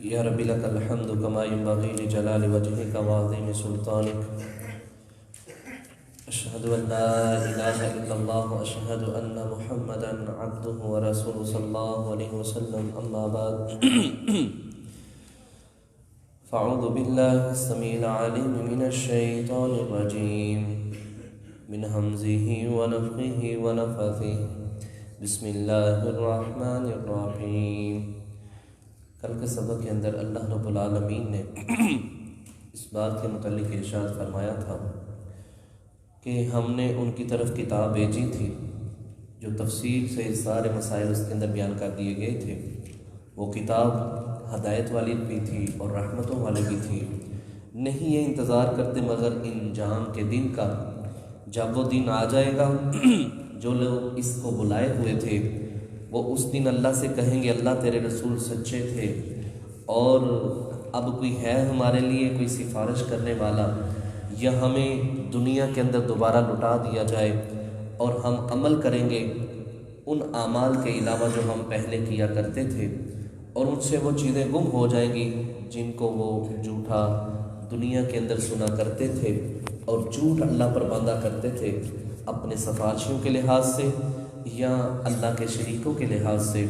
یا رب لک الحمد کما ینبغی لجلال وجهک وعظیم سلطانک اشہد ان لا الہ الا اللہ واشہد ان محمدا عبدہ ورسولہ صلی اللہ علیہ وسلم اما بعد فاعوذ باللہ السمیع العلیم من الشیطان الرجیم من حمزہ ونفخہ ونفثہ بسم اللہ الرحمن الرحیم۔ کل کے سبق کے اندر اللہ رب العالمین نے اس بات کے متعلق ارشاد فرمایا تھا کہ ہم نے ان کی طرف کتاب بھیجی تھی جو تفصیل سے سارے مسائل اس کے اندر بیان کر دیے گئے تھے۔ وہ کتاب ہدایت والی بھی تھی اور رحمتوں والی بھی تھی۔ نہیں یہ انتظار کرتے مگر انجام کے دن کا، جب وہ دن آ جائے گا جو لوگ اس کو بلائے ہوئے تھے وہ اس دن اللہ سے کہیں گے اللہ تیرے رسول سچے تھے، اور اب کوئی ہے ہمارے لیے کوئی سفارش کرنے والا، یا ہمیں دنیا کے اندر دوبارہ لٹا دیا جائے اور ہم عمل کریں گے ان اعمال کے علاوہ جو ہم پہلے کیا کرتے تھے، اور ان سے وہ چیزیں گم ہو جائیں گی جن کو وہ جھوٹا دنیا کے اندر سنا کرتے تھے اور جھوٹ اللہ پر باندھا کرتے تھے اپنے سفارشیوں کے لحاظ سے یا اللہ کے شریکوں کے لحاظ سے۔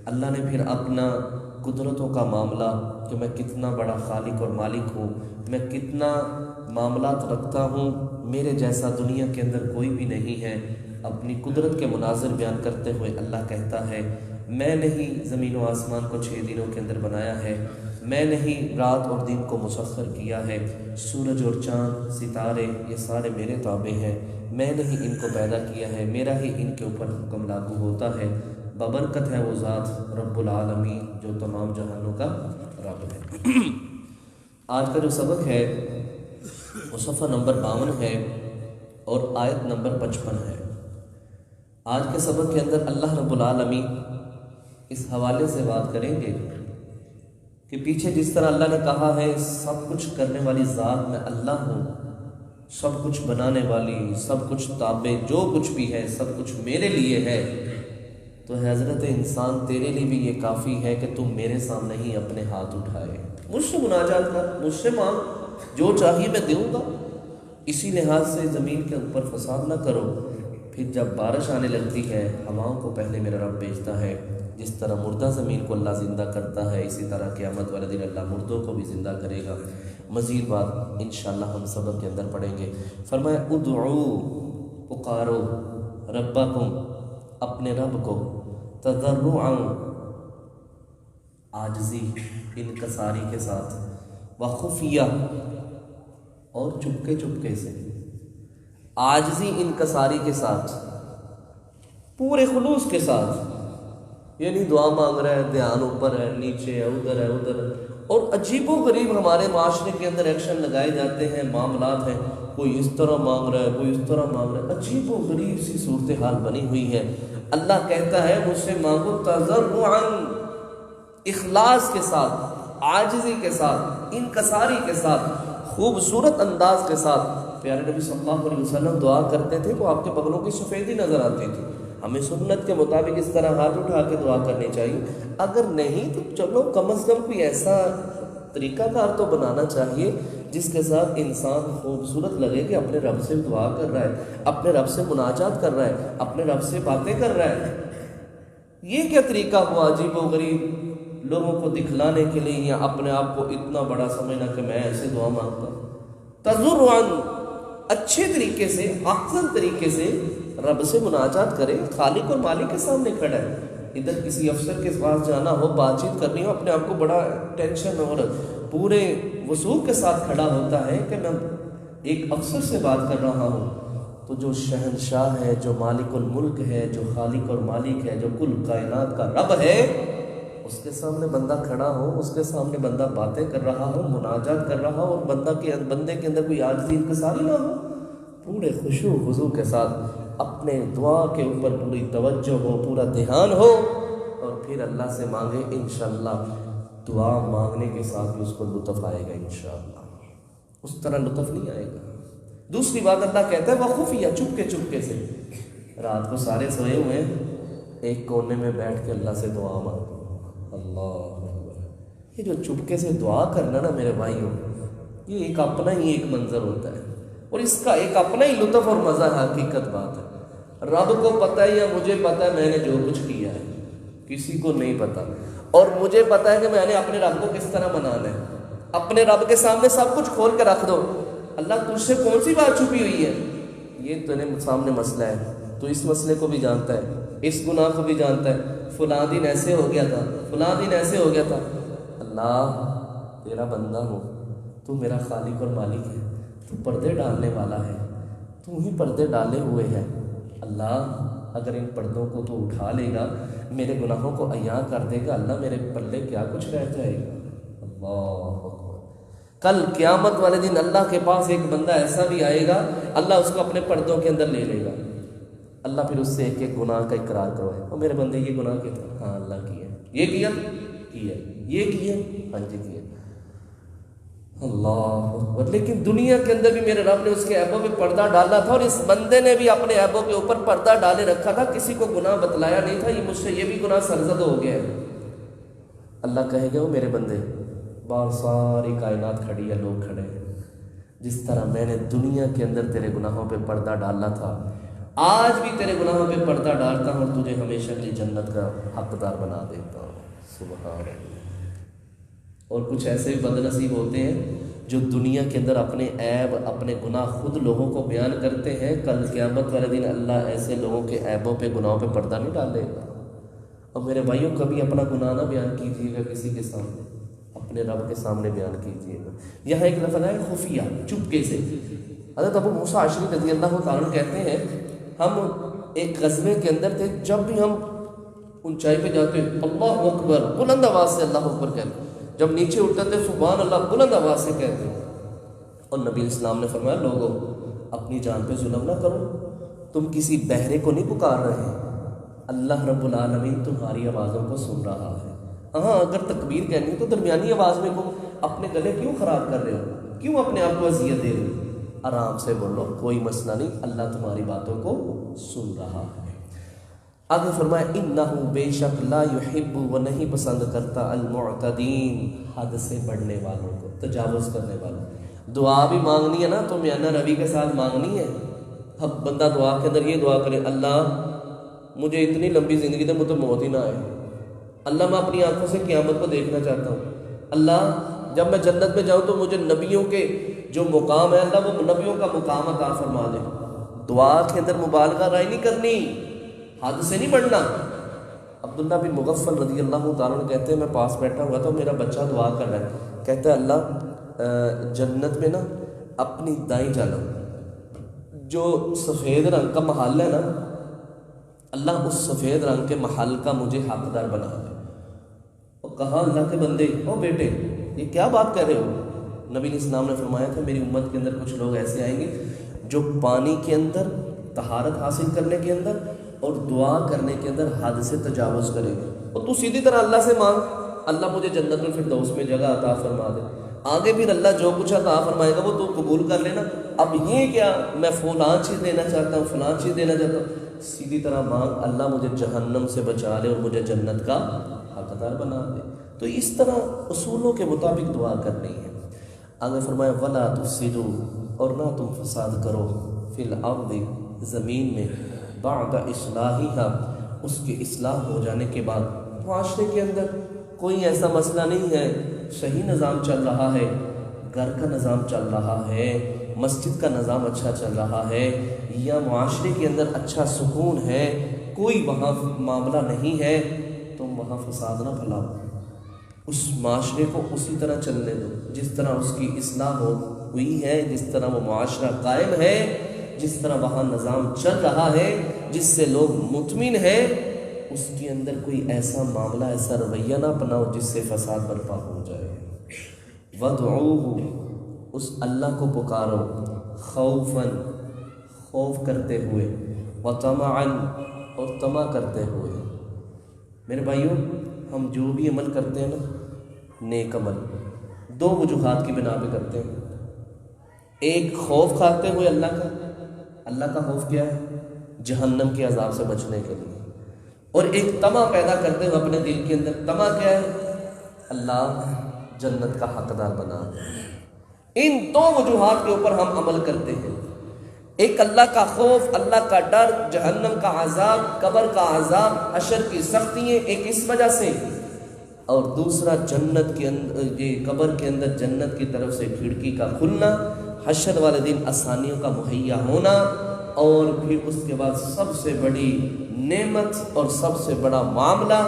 اللہ نے پھر اپنا قدرتوں کا معاملہ کہ میں کتنا بڑا خالق اور مالک ہوں، میں کتنا معاملات رکھتا ہوں، میرے جیسا دنیا کے اندر کوئی بھی نہیں ہے، اپنی قدرت کے مناظر بیان کرتے ہوئے اللہ کہتا ہے میں نہیں زمین و آسمان کو 6 دنوں کے اندر بنایا ہے، میں نہیں رات اور دن کو مسخر کیا ہے، سورج اور چاند ستارے یہ سارے میرے تابع ہیں، میں نے ہی ان کو پیدا کیا ہے، میرا ہی ان کے اوپر حکم لاگو ہوتا ہے، ببرکت ہے وہ ذات رب العالمین جو تمام جہانوں کا رب ہے۔ آج کا جو سبق ہے وہ صفحہ نمبر 52 ہے اور آیت نمبر 55 ہے۔ آج کے سبق کے اندر اللہ رب العالمین اس حوالے سے بات کریں گے کہ پیچھے جس طرح اللہ نے کہا ہے سب کچھ کرنے والی ذات میں اللہ ہوں، سب کچھ بنانے والی، سب کچھ تابع، جو کچھ بھی ہے سب کچھ میرے لیے ہے، تو حضرت انسان تیرے لیے بھی یہ کافی ہے کہ تم میرے سامنے ہی اپنے ہاتھ اٹھائے، مجھ سے مناجات کر، مجھ سے مانگ، جو چاہیے میں دوں گا۔ اسی لحاظ سے زمین کے اوپر فساد نہ کرو۔ پھر جب بارش آنے لگتی ہے ہواؤں کو پہلے میرا رب بھیجتا ہے، جس طرح مردہ زمین کو اللہ زندہ کرتا ہے اسی طرح قیامت والے دن اللہ مردوں کو بھی زندہ کرے گا۔ مزید بات انشاءاللہ ہم سبق کے اندر پڑھیں گے۔ فرمایا ادعو، پکارو، ربکم، اپنے رب کو، تضرعا، عاجزی انکساری کے ساتھ، وخفیہ، اور چپکے چپکے سے، عاجزی انکساری کے ساتھ، پورے خلوص کے ساتھ، یعنی دعا مانگ رہا ہے، دھیان اوپر ہے، نیچے ہے، ادھر ہے، ادھر ہے، اور عجیب و غریب ہمارے معاشرے کے اندر ایکشن لگائے جاتے ہیں، معاملات ہیں، کوئی اس طرح مانگ رہا ہے، کوئی اس طرح مانگ رہا ہے، عجیب و غریب سی صورتحال بنی ہوئی ہے۔ اللہ کہتا ہے مجھ سے مانگو تضرعا، اخلاص کے ساتھ، عاجزی کے ساتھ، انکساری کے ساتھ، خوبصورت انداز کے ساتھ۔ پیارے نبی صلی اللہ علیہ وسلم دعا کرتے تھے تو آپ کے بغلوں کی سفیدی نظر آتی تھی۔ ہمیں سنت کے مطابق اس طرح ہاتھ اٹھا کے دعا کرنی چاہیے، اگر نہیں تو چلو کم از کم کوئی ایسا طریقہ کار تو بنانا چاہیے جس کے ساتھ انسان خوبصورت لگے کہ اپنے رب سے دعا کر رہا ہے، اپنے رب سے مناجات کر رہا ہے، اپنے رب سے باتیں کر رہا ہے۔ یہ کیا طریقہ ہوا عجیب و غریب، لوگوں کو دکھلانے کے لیے یا اپنے آپ کو اتنا بڑا سمجھنا کہ میں ایسے دعا مانگتا ہوں۔ تضرعا، اچھے طریقے سے، احسن طریقے سے رب سے مناجات کرے، خالق اور مالک کے سامنے کھڑا ہے۔ ادھر کسی افسر کے پاس جانا ہو، بات چیت کرنی ہو، اپنے آپ کو بڑا ٹینشن اور پورے وثوق کے ساتھ کھڑا ہوتا ہے کہ میں ایک افسر سے بات کر رہا ہوں، تو جو شہنشاہ ہے، جو مالک الملک ہے، جو خالق اور مالک ہے، جو کل کائنات کا رب ہے، اس کے سامنے بندہ کھڑا ہو، اس کے سامنے بندہ باتیں کر رہا ہو، مناجات کر رہا ہو، اور بندے کے اندر کوئی عاجزی انکساری نہ ہو، پورے خشوع و خضوع کے ساتھ اپنے دعا کے اوپر پوری توجہ ہو، پورا دھیان ہو، اور پھر اللہ سے مانگے، انشاءاللہ دعا مانگنے کے ساتھ بھی اس کو لطف آئے گا انشاءاللہ، اس طرح لطف نہیں آئے گا۔ دوسری بات اللہ کہتا ہے وخفیہ، چپکے چپکے سے، رات کو سارے سوئے ہوئے ہیں، ایک کونے میں بیٹھ کے اللہ سے دعا مانگو، اللہ اکبر، یہ جو چپکے سے دعا کرنا نا میرے بھائیوں، یہ ایک اپنا ہی ایک منظر ہوتا ہے، اور اس کا ایک اپنا ہی لطف اور مزہ ہے۔ حقیقت بات ہے، رب کو پتہ ہے یا مجھے پتہ ہے میں نے جو کچھ کیا ہے، کسی کو نہیں پتہ، اور مجھے پتہ ہے کہ میں نے اپنے رب کو کس طرح منانا ہے۔ اپنے رب کے سامنے سب کچھ کھول کے رکھ دو، اللہ تجھ سے کون سی بات چھپی ہوئی ہے؟ یہ تیرے سامنے مسئلہ ہے، تو اس مسئلے کو بھی جانتا ہے، اس گناہ کو بھی جانتا ہے، فلاں دن ایسے ہو گیا تھا، فلاں دن ایسے ہو گیا تھا۔ اللہ تیرا بندہ ہوں، تو میرا خالق اور مالک ہے، تو پردے ڈالنے والا ہے، تو ہی پردے ڈالے ہوئے ہے۔ اللہ اگر ان پردوں کو تو اٹھا لے گا، میرے گناہوں کو عیاں کر دے گا، اللہ میرے پلے کیا کچھ رہ جائے گا۔ اللہ اکبر۔ کل قیامت والے دن اللہ کے پاس ایک بندہ ایسا بھی آئے گا، اللہ اس کو اپنے پردوں کے اندر لے لے گا، اللہ پھر اس سے ایک ایک گناہ کا اقرار کروائے، اور میرے بندے یہ گناہ کیا تھا؟ ہاں اللہ کیا، یہ کیا، یہ کیا، ہاں جی کیا۔ اللہ اکبر۔ لیکن دنیا کے اندر بھی میرے رب نے اس کے عیبوں پہ پردہ ڈالا تھا، اور اس بندے نے بھی اپنے عیبوں کے اوپر پردہ ڈالے رکھا تھا، کسی کو گناہ بتلایا نہیں تھا، یہ مجھ سے یہ بھی گناہ سرزد ہو گیا ہے۔ اللہ کہے گا وہ میرے بندے، باہر ساری کائنات کھڑی ہے، لوگ کھڑے ہیں، جس طرح میں نے دنیا کے اندر تیرے گناہوں پہ پردہ ڈالا تھا، آج بھی تیرے گناہوں پہ پردہ ڈالتا ہوں، اور تجھے ہمیشہ کی جنت کا حقدار بنا دیتا ہوں۔ سبحان اللہ۔ اور کچھ ایسے بد نصیب ہوتے ہیں جو دنیا کے اندر اپنے عیب، اپنے گناہ خود لوگوں کو بیان کرتے ہیں، کل قیامت والے دن اللہ ایسے لوگوں کے عیبوں پہ، گناہوں پہ پردہ نہیں ڈالے گا۔ اور میرے بھائیوں، کبھی اپنا گناہ نہ بیان کیجیے گا کسی کے سامنے، اپنے رب کے سامنے بیان کیجیے گا۔ یہاں ایک لفظ ہے خفیہ، چپکے سے۔ حضرت ابو موسیٰ اشعری رضی اللہ تعالیٰ عنہ کہتے ہیں، ہم ایک غزوے کے اندر تھے، جب بھی ہم اونچائی پہ جاتے اللہ اکبر بلند آواز سے اللہ اکبر کہتے، جب نیچے اٹھتے سبحان اللہ بلند آواز سے کہتے، اور نبی اسلام نے فرمایا لوگوں اپنی جان پہ ظلم نہ کرو، تم کسی بہرے کو نہیں پکار رہے، اللہ رب العالمین تمہاری آوازوں کو سن رہا ہے۔ ہاں اگر تکبیر کہنی تو درمیانی آواز میں کو اپنے گلے کیوں خراب کر رہے ہو، کیوں اپنے آپ کو اذیت دے رہے ہو؟ آرام سے بولو، کوئی مسئلہ نہیں، اللہ تمہاری باتوں کو سن رہا ہے۔ آگے فرمایا انہو بے شک لا یحب، وہ نہیں پسند کرتا المعتدین، حد سے بڑھنے والوں کو، تجاوز کرنے والوں۔ دعا بھی مانگنی ہے نا تو میاں روی کے ساتھ مانگنی ہے۔ اب بندہ دعا کے اندر یہ دعا کرے، اللہ مجھے اتنی لمبی زندگی دے، مجھے موت ہی نہ آئے، اللہ میں اپنی آنکھوں سے قیامت کو دیکھنا چاہتا ہوں، اللہ جب میں جنت میں جاؤں تو مجھے نبیوں کے جو مقام ہے، اللہ وہ نبیوں کا مقام عطا فرما دے۔ دعا کے اندر مبالغہ رائے نہیں کرنی، حد سے نہیں بڑھنا۔ عبداللہ بن مغفل رضی اللہ تعالیٰ عنہ کہتے ہیں، میں پاس بیٹھا ہوا تھا، میرا بچہ دعا کر رہا ہے، کہتا ہے اللہ جنت میں نا اپنی دائیں جانب جو سفید رنگ کا محل ہے نا، اللہ اس سفید رنگ کے محل کا مجھے حقدار بنا دے۔ اور کہا اللہ کے بندے، او بیٹے یہ کیا بات کہہ رہے ہو؟ نبی اسلام نے فرمایا تھا میری امت کے اندر کچھ لوگ ایسے آئیں گے جو پانی کے اندر، طہارت حاصل کرنے کے اندر اور دعا کرنے کے اندر حد سے تجاوز کریں گے، اور تو سیدھی طرح اللہ سے مانگ، اللہ مجھے جنت الفردوس میں جگہ عطا فرما دے، آگے پھر اللہ جو کچھ عطا فرمائے گا وہ تو قبول کر لینا۔ اب یہ کیا میں فلاں چیز دینا چاہتا ہوں، فلاں چیز دینا چاہتا ہوں، سیدھی طرح مانگ، اللہ مجھے جہنم سے بچا لے اور مجھے جنت کا حقدار بنا دے۔ تو اس طرح اصولوں کے مطابق دعا کرنی ہے۔ آگے فرمایا وَلَا تُفْسِدُوا، اور نہ تم فساد کرو، فِي الْأَرْضِ، زمین میں، بعد اصلاحها، اس کے اصلاح ہو جانے کے بعد۔ معاشرے کے اندر کوئی ایسا مسئلہ نہیں ہے، صحیح نظام چل رہا ہے، گھر کا نظام چل رہا ہے، مسجد کا نظام اچھا چل رہا ہے، یا معاشرے کے اندر اچھا سکون ہے، کوئی وہاں معاملہ نہیں ہے، تم وہاں فساد نہ پھیلاؤ، اس معاشرے کو اسی طرح چلنے دو جس طرح اس کی اصلاح ہوئی ہے، جس طرح وہ معاشرہ قائم ہے، جس طرح وہاں نظام چل رہا ہے، جس سے لوگ مطمئن ہیں، اس کے اندر کوئی ایسا معاملہ، ایسا رویہ نہ اپناؤ جس سے فساد برپا ہو جائے۔ وَادْعُوهُ، اس اللہ کو پکارو، خوفاً، خوف کرتے ہوئے، وَطَمَعًا، اور طمع کرتے ہوئے۔ میرے بھائیوں، ہم جو بھی عمل کرتے ہیں نا، نیک عمل، دو وجوہات کی بنا پہ کرتے ہیں۔ ایک خوف کھاتے ہوئے اللہ کا خوف کیا ہے؟ جہنم کے عذاب سے بچنے کے لیے۔ اور ایک طمع پیدا کرتے ہوئے اپنے دل کے اندر، طمع کیا ہے؟ اللہ جنت کا حقدار بنا دے۔ ان دو وجوہات کے اوپر ہم عمل کرتے ہیں، ایک اللہ کا خوف، اللہ کا ڈر، جہنم کا عذاب، قبر کا عذاب، حشر کی سختیاں، ایک اس وجہ سے، اور دوسرا جنت کے اندر، یہ قبر کے اندر جنت کی طرف سے کھڑکی کا کھلنا، حشر والے دن آسانیوں کا مہیا ہونا، اور پھر اس کے بعد سب سے بڑی نعمت اور سب سے بڑا معاملہ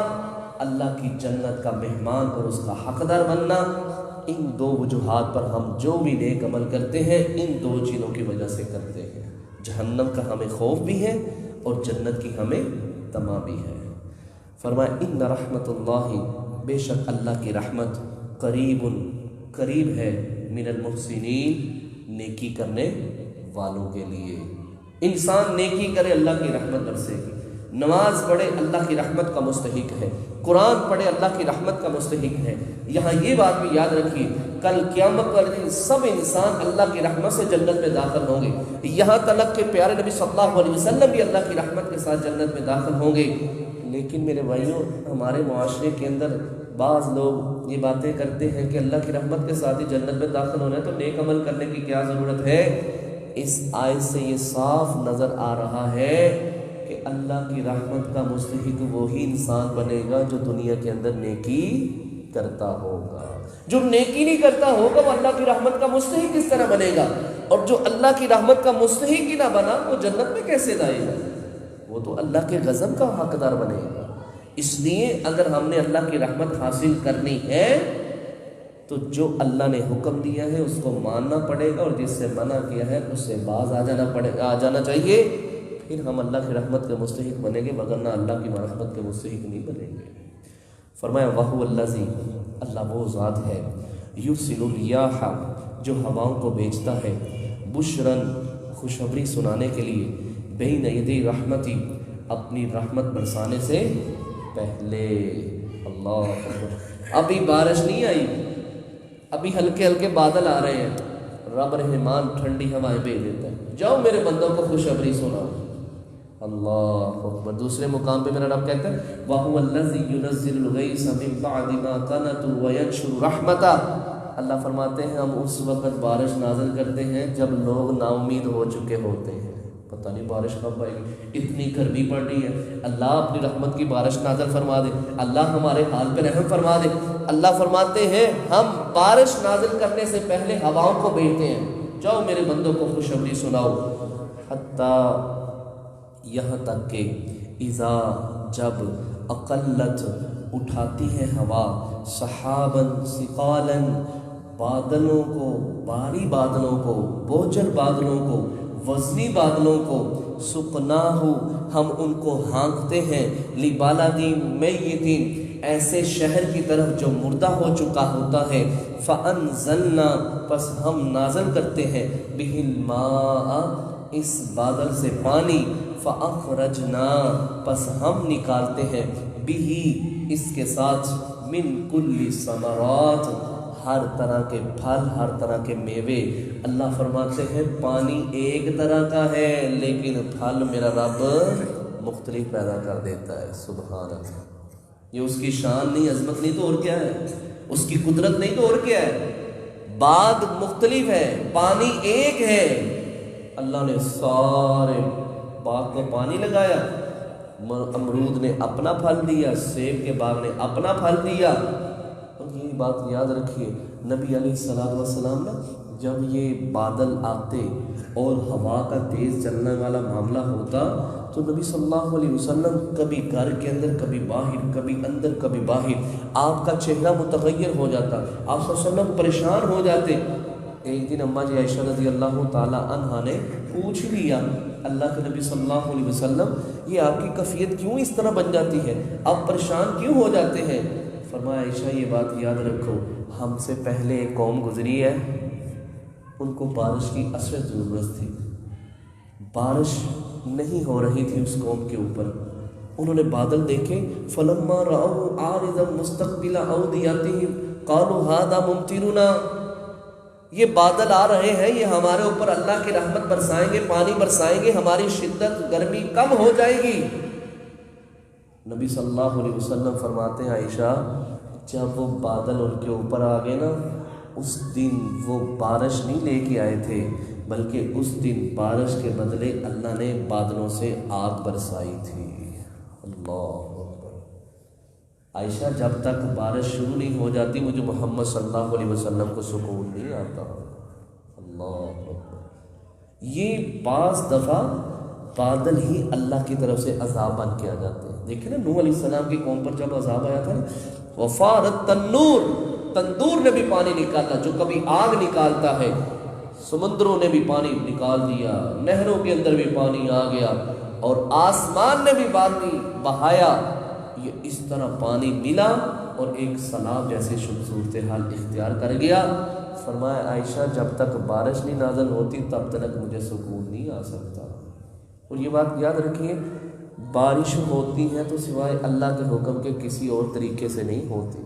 اللہ کی جنت کا مہمان اور اس کا حقدار بننا۔ ان دو وجوہات پر ہم جو بھی نیک عمل کرتے ہیں ان دو چیزوں کی وجہ سے کرتے ہیں، جہنم کا ہمیں خوف بھی ہے اور جنت کی ہمیں تما بھی ہے۔ فرمایا ان رحمت اللہ، بے شک اللہ کی رحمت، قریب ہے، من المحسنین، نیکی کرنے والوں کے لیے۔ انسان نیکی کرے اللہ کی رحمت برسے گی، نماز پڑھے اللہ کی رحمت کا مستحق ہے، قرآن پڑھے اللہ کی رحمت کا مستحق ہے۔ یہاں یہ بات بھی یاد رکھیے، کل قیامت والے دن سب انسان اللہ کی رحمت سے جنت میں داخل ہوں گے، یہاں تک کہ پیارے نبی صلی اللہ علیہ وسلم بھی اللہ کی رحمت کے ساتھ جنت میں داخل ہوں گے۔ لیکن میرے بھائیوں، ہمارے معاشرے کے اندر بعض لوگ یہ باتیں کرتے ہیں کہ اللہ کی رحمت کے ساتھ ہی جنت میں داخل ہونا ہے تو نیک عمل کرنے کی کیا ضرورت ہے۔ اس آیت سے یہ صاف نظر آ رہا ہے کہ اللہ کی رحمت کا مستحق وہی انسان بنے گا جو دنیا کے اندر نیکی کرتا ہوگا۔ جو نیکی نہیں کرتا ہوگا وہ اللہ کی رحمت کا مستحق کس طرح بنے گا؟ اور جو اللہ کی رحمت کا مستحق ہی نہ بنا وہ جنت میں کیسے جائے گا؟ وہ تو اللہ کے غضب کا حقدار بنے گا۔ اس لیے اگر ہم نے اللہ کی رحمت حاصل کرنی ہے تو جو اللہ نے حکم دیا ہے اس کو ماننا پڑے گا، اور جس سے منع کیا ہے اس سے باز آ جانا چاہیے، پھر ہم اللہ کی رحمت کے مستحق بنیں گے، ورنہ اللہ کی رحمت کے مستحق نہیں بنیں گے۔ فرمایا وَهُوَ الَّذِي، اللہ وہ ذات ہے، يُرْسِلُ الرِّيَاحَ، جو ہواؤں کو بھیجتا ہے، بشراً، خوشخبری سنانے کے لیے، بین یدی رحمتی، اپنی رحمت برسانے سے پہلے۔ اللہ اکبر، ابھی بارش نہیں آئی، ابھی ہلکے ہلکے بادل آ رہے ہیں، رب رحمان ٹھنڈی ہوائیں بھیج دیتا ہے، جاؤ میرے بندوں کو خوشخبری سناؤ۔ اللہ اکبر۔ دوسرے مقام پہ میرا رب کہتا ہے وَهُوَ الَّذِي يُنَزِّلُ الْغَيْثَ مِن بَعْدِ مَا قَنَطُوا وَيَنشُرُ رَحْمَتَهُ، اللہ فرماتے ہیں ہم اس وقت بارش نازل کرتے ہیں جب لوگ نا امید ہو چکے ہوتے ہیں، پتہ نہیں بارش کب آئے گی، اتنی گرمی پڑ رہی ہے، اللہ اپنی رحمت کی بارش نازل فرما دے، اللہ ہمارے حال پہ رحم فرما دے۔ اللہ فرماتے ہیں ہم بارش نازل کرنے سے پہلے ہواؤں کو بھیجتے ہیں، جاؤ میرے بندوں کو خوشخبری سناؤ۔ حتیٰ، یہاں تک کہ اذا، جب، اقلت، اٹھاتی ہے ہوا، سحاباً ثقالاً، بادلوں کو، بھاری بادلوں کو، بوجھل بادلوں کو، وزنی بادلوں کو، سقناہ، ہم ان کو ہانکتے ہیں، لبالد میت، ایسے شہر کی طرف جو مردہ ہو چکا ہوتا ہے، فانزلنا، پس ہم نازل کرتے ہیں، بہ الماء، اس بادل سے پانی، فاخرجنا، پس ہم نکالتے ہیں، بہ، اس کے ساتھ، من کل ثمرات، ہر طرح کے پھل، ہر طرح کے میوے۔ اللہ فرماتے ہیں پانی ایک طرح کا ہے لیکن پھل میرا رب مختلف پیدا کر دیتا ہے۔ سبحان اللہ، یہ اس کی شان نہیں، عظمت نہیں تو اور کیا ہے، اس کی قدرت نہیں تو اور کیا ہے۔ باغ مختلف ہے، پانی ایک ہے، اللہ نے سارے باغ کو پانی لگایا، امرود نے اپنا پھل دیا، سیب کے باغ نے اپنا پھل دیا۔ اور یہ بات یاد رکھیے، نبی علیہ الصلوۃ والسلام نا جب یہ بادل آتے اور ہوا کا تیز چلنے والا معاملہ ہوتا تو نبی صلی اللہ علیہ وسلم کبھی گھر کے اندر، کبھی باہر، کبھی اندر، کبھی باہر، آپ کا چہرہ متغیر ہو جاتا، آپ صلی اللہ علیہ وسلم پریشان ہو جاتے۔ ایک دن اماں جی عائشہ رضی اللہ تعالی عنہا نے پوچھ لیا اللہ کے نبی صلی اللہ علیہ وسلم، یہ آپ کی کیفیت کیوں اس طرح بن جاتی ہے، آپ پریشان کیوں ہو جاتے ہیں؟ فرمایا عائشہ یہ بات یاد رکھو، ہم سے پہلے ایک قوم گزری ہے، ان کو بارش کی اشد ضرورت تھی، بارش نہیں ہو رہی تھی اس قوم کے اوپر، انہوں نے بادل دیکھے، فلما رأوا عارضا مستقبل اودیتہم قالوا ھذا ممطرنا، یہ بادل آ رہے ہیں، یہ ہمارے اوپر اللہ کی رحمت برسائیں گے، پانی برسائیں گے، ہماری شدت گرمی کم ہو جائے گی۔ نبی صلی اللہ علیہ وسلم فرماتے ہیں عائشہ جب وہ بادل ان کے اوپر آ گئے نا، اس دن وہ بارش نہیں لے کے آئے تھے، بلکہ اس دن بارش کے بدلے اللہ نے بادلوں سے آگ برسائی تھی۔ اللہ اکبر۔ عائشہ جب تک بارش شروع نہیں ہو جاتی مجھے محمد صلی اللہ علیہ وسلم کو سکون نہیں آتا۔ اللہ اکبر۔ یہ بعض دفعہ بادل ہی اللہ کی طرف سے عذاب بن کے آ جاتے ہیں۔ دیکھیں نا نوح علیہ السلام کی قوم پر جب عذاب آیا تھا، وفارت تنور، تندور نے بھی پانی نکالا، جو کبھی آگ نکالتا ہے، سمندروں نے بھی پانی نکال دیا، نہروں کے اندر بھی پانی آ گیا، اور آسمان نے بھی پانی بہایا۔ یہ اس طرح پانی ملا اور ایک سیلاب جیسے صورتحال اختیار کر گیا۔ فرمایا عائشہ جب تک بارش نہیں نازل ہوتی تب تک مجھے سکون نہیں آ سکتا۔ اور یہ بات یاد رکھیے، بارش ہوتی ہے تو سوائے اللہ کے حکم کے کسی اور طریقے سے نہیں ہوتی۔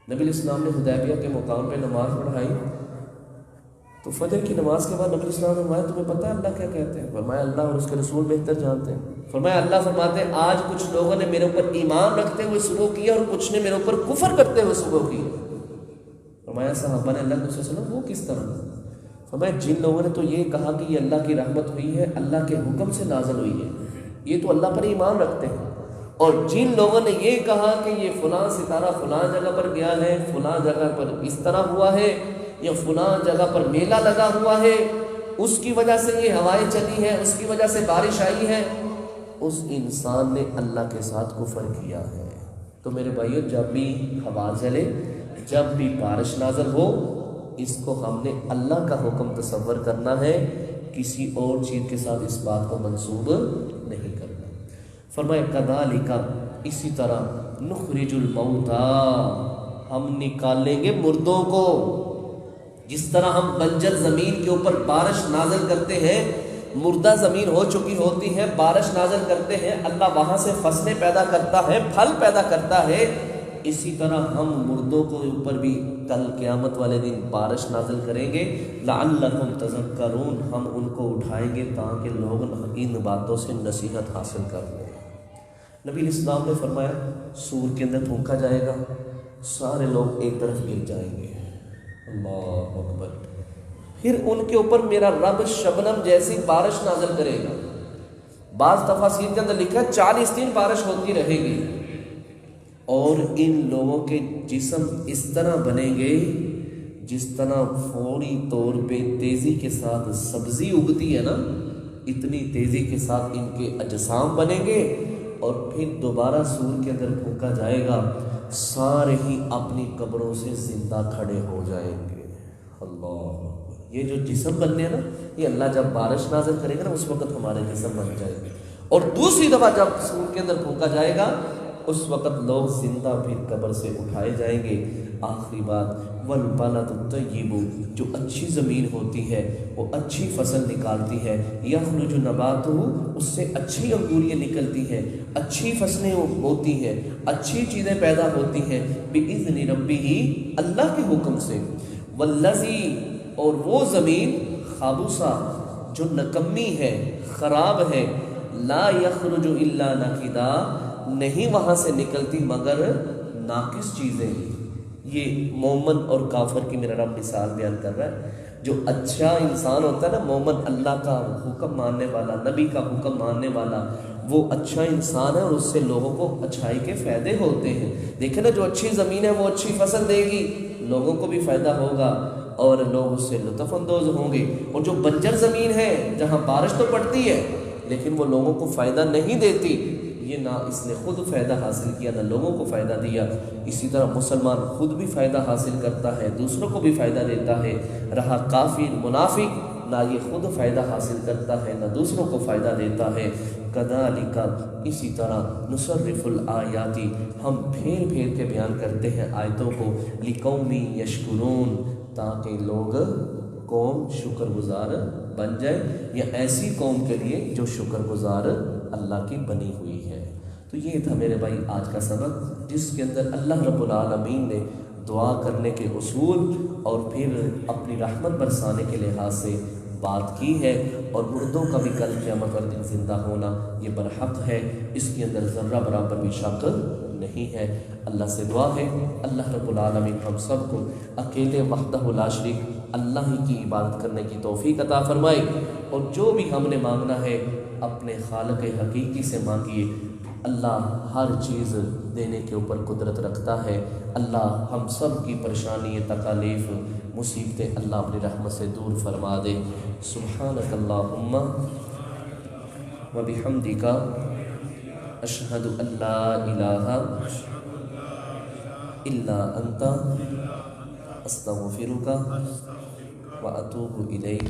نبی علیہ السلام نے حدیبیہ کے مقام پہ نماز پڑھائی تو فجر کی نماز کے بعد نبی علیہ السلام نے فرمایا تمہیں پتہ ہے اللہ کیا کہتے ہیں؟ فرمایا اللہ اور اس کے رسول بہتر جانتے ہیں۔ فرمایا اللہ فرماتے ہیں آج کچھ لوگوں نے میرے اوپر ایمان رکھتے ہوئے صبح کیا اور کچھ نے میرے اوپر کفر کرتے ہوئے صبح کیا۔ فرمایا صحابہ نے اللہ کے رسول وہ کس طرح؟ فرمایا جن لوگوں نے تو یہ کہا کہ یہ اللہ کی رحمت ہوئی ہے، اللہ کے حکم سے نازل ہوئی ہے، یہ تو اللہ پر ایمان رکھتے ہیں، اور جن لوگوں نے یہ کہا کہ یہ فلاں ستارہ فلاں جگہ پر گیا ہے، فلاں جگہ پر اس طرح ہوا ہے، یا فلاں جگہ پر میلہ لگا ہوا ہے، اس کی وجہ سے یہ ہوائیں چلی ہیں، اس کی وجہ سے بارش آئی ہے، اس انسان نے اللہ کے ساتھ کفر کیا ہے۔ تو میرے بھائیو جب بھی ہوا چلے، جب بھی بارش نازل ہو، اس کو ہم نے اللہ کا حکم تصور کرنا ہے، کسی اور چیز کے ساتھ اس بات کو منسوب نہیں کرنا۔ فرمایا کذالک، اسی طرح نخرج الموتى، ہم نکالیں گے مردوں کو۔ جس طرح ہم بنجر زمین کے اوپر بارش نازل کرتے ہیں، مردہ زمین ہو چکی ہوتی ہے، بارش نازل کرتے ہیں، اللہ وہاں سے فصلیں پیدا کرتا ہے، پھل پیدا کرتا ہے، اسی طرح ہم مردوں کو اوپر بھی کل قیامت والے دن بارش نازل کریں گے۔ لعلکم تذکرون، ہم ان کو اٹھائیں گے تاکہ لوگ ان باتوں سے نصیحت حاصل کر لیں۔ نبی علیہ السلام نے فرمایا سور کے اندر پھونکا جائے گا، سارے لوگ ایک طرف گر جائیں گے۔ اللہ اکبر۔ پھر ان کے اوپر میرا رب شبنم جیسی بارش نازل کرے گا۔ بعض تفاسیر کے اندر لکھا ہے 40 دن بارش ہوتی رہے گی، اور ان لوگوں کے جسم اس طرح بنیں گے جس طرح فوری طور پہ تیزی کے ساتھ سبزی اگتی ہے نا، اتنی تیزی کے ساتھ ان کے اجسام بنیں گے، اور پھر دوبارہ سور کے اندر پھونکا جائے گا، سارے ہی اپنی قبروں سے زندہ کھڑے ہو جائیں گے۔ اللہ، یہ جو جسم بننے ہیں نا، یہ اللہ جب بارش نازل کرے گا نا اس وقت ہمارے جسم بن جائے گے، اور دوسری دفعہ جب سور کے اندر پھونکا جائے گا اس وقت لوگ زندہ پھر قبر سے اٹھائے جائیں گے۔ آخری بات، والبلد الطیب، جو اچھی زمین ہوتی ہے وہ اچھی فصل نکالتی ہے، یخرج نباتہ، اس سے اچھی انگوریاں نکلتی ہیں، اچھی فصلیں ہوتی ہیں، اچھی چیزیں پیدا ہوتی ہیں، بإذن ربہ، اللہ کے حکم سے، والذی، اور وہ زمین، خابوسا، جو نکمی ہے، خراب ہے، لا یخرج الا نقدا، نہیں وہاں سے نکلتی مگر ناقص چیزیں۔ یہ مومن اور کافر کی میرا رب مثال بیان کر رہا ہے۔ جو اچھا انسان ہوتا ہے نا، مومن، اللہ کا حکم ماننے والا، نبی کا حکم ماننے والا، وہ اچھا انسان ہے، اور اس سے لوگوں کو اچھائی کے فائدے ہوتے ہیں۔ دیکھیں نا، جو اچھی زمین ہے وہ اچھی فصل دے گی، لوگوں کو بھی فائدہ ہوگا اور لوگ اس سے لطف اندوز ہوں گے۔ اور جو بنجر زمین ہے جہاں بارش تو پڑتی ہے لیکن وہ لوگوں کو فائدہ نہیں دیتی، یہ نہ اس نے خود فائدہ حاصل کیا نہ لوگوں کو فائدہ دیا۔ اسی طرح مسلمان خود بھی فائدہ حاصل کرتا ہے، دوسروں کو بھی فائدہ دیتا ہے، رہا کافر منافق، نہ یہ خود فائدہ حاصل کرتا ہے نہ دوسروں کو فائدہ دیتا ہے۔ کذالک، اسی طرح، نصرف الآیات، ہم پھیر پھیر کے بیان کرتے ہیں آیتوں کو، لقوم یشکرون، تاکہ لوگ، قوم شکر گزار بن جائے، یا ایسی قوم کے لیے جو شکر گزار اللہ کی بنی ہوئی ہے۔ تو یہ تھا میرے بھائی آج کا سبق، جس کے اندر اللہ رب العالمین نے دعا کرنے کے اصول اور پھر اپنی رحمت برسانے کے لحاظ سے بات کی ہے، اور مردوں کا بھی کل قیامت والے دن زندہ ہونا یہ برحق ہے، اس کے اندر ذرہ برابر بھی شک نہیں ہے۔ اللہ سے دعا ہے اللہ رب العالمین ہم سب کو اکیلے وحدہ لا شریک اللہ ہی کی عبادت کرنے کی توفیق عطا فرمائے، اور جو بھی ہم نے مانگنا ہے اپنے خالق حقیقی سے مانگیے۔ اللہ ہر چیز دینے کے اوپر قدرت رکھتا ہے۔ اللہ ہم سب کی پریشانی، تکالیف، مصیبتیں اللہ اپنی رحمت سے دور فرما دے۔ سبحانک اللہم و بحمدک اشہد ان لا الہ الا انت استغفرک و اتوب الیک۔